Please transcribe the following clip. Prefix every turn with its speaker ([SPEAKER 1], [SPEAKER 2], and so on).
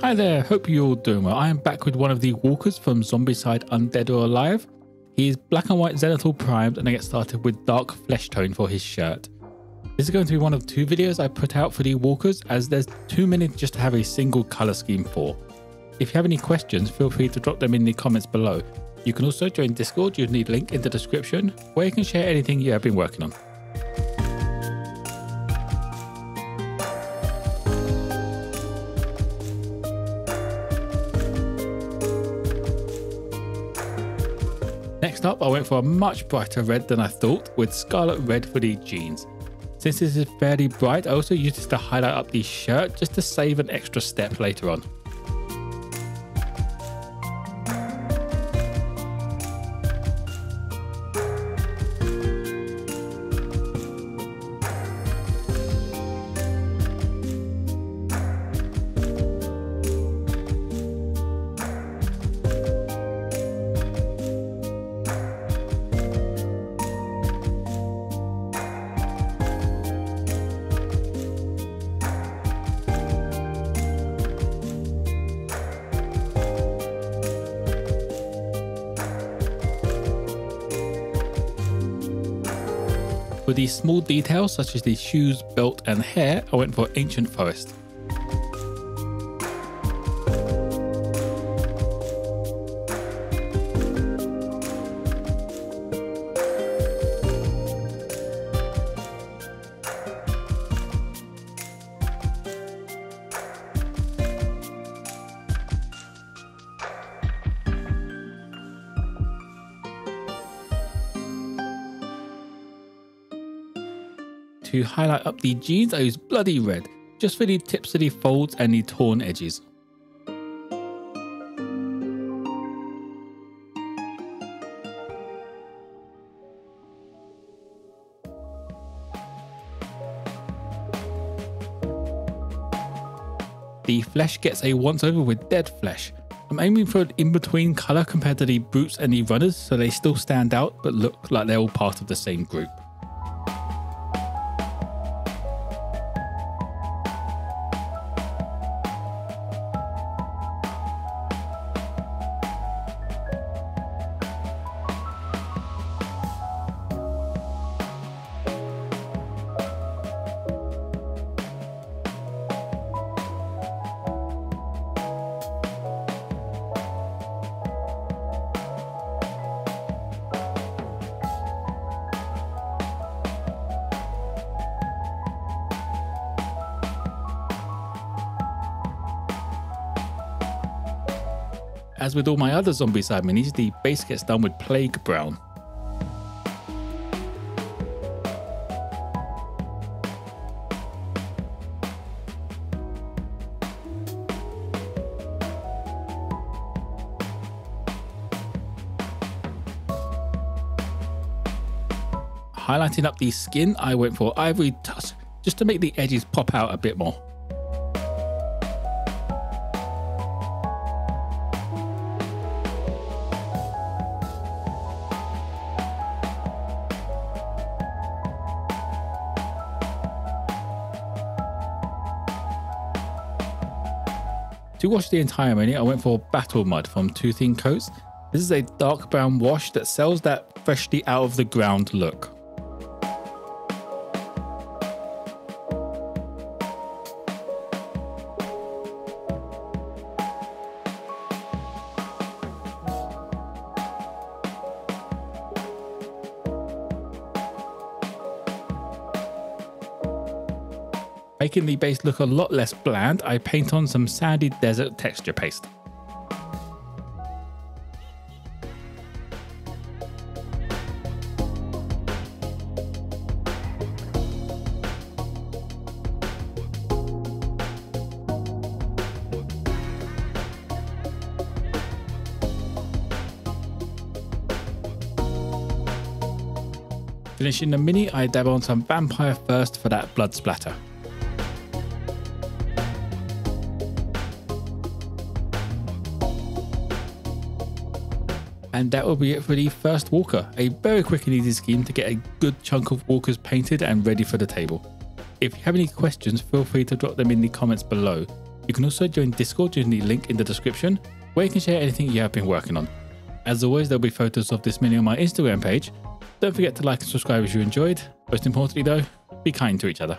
[SPEAKER 1] Hi there, hope you're all doing well. I am back with one of the walkers from Zombicide Undead or Alive. He is black and white zenithal primed, and I get started with dark Fleshtone for his shirt. This is going to be one of two videos I put out for the walkers, as there's too many just to have a single colour scheme for. If you have any questions, feel free to drop them in the comments below. You can also join Discord, you'll need a link in the description, where you can share anything you have been working on. Next up, I went for a much brighter red than I thought, with Scarlet Red for the jeans. Since this is fairly bright, I also used this to highlight up the shirt just to save an extra step later on. For the small details such as the shoes, belt and hair, I went for Ancient Forest. To highlight up the jeans, I use bloody red, just for the tips of the folds and the torn edges. The flesh gets a once over with dead flesh. I'm aiming for an in-between colour compared to the boots and the runners, so they still stand out but look like they're all part of the same group. As with all my other Zombicide minis, the base gets done with Plague Brown. Highlighting up the skin, I went for Ivory Tusk, just to make the edges pop out a bit more. To wash the entire mini, I went for Battle Mud from Toothing Coats. This is a dark brown wash that sells that freshly out of the ground look. Making the base look a lot less bland, I paint on some sandy desert texture paste. Finishing the mini, I dab on some Vampire first for that blood splatter. And that will be it for the first walker. A very quick and easy scheme to get a good chunk of walkers painted and ready for the table. If you have any questions, feel free to drop them in the comments below. You can also join Discord using the link in the description, where you can share anything you have been working on. As always, there'll be photos of this mini on my Instagram page. Don't forget to like and subscribe if you enjoyed. Most importantly though, be kind to each other.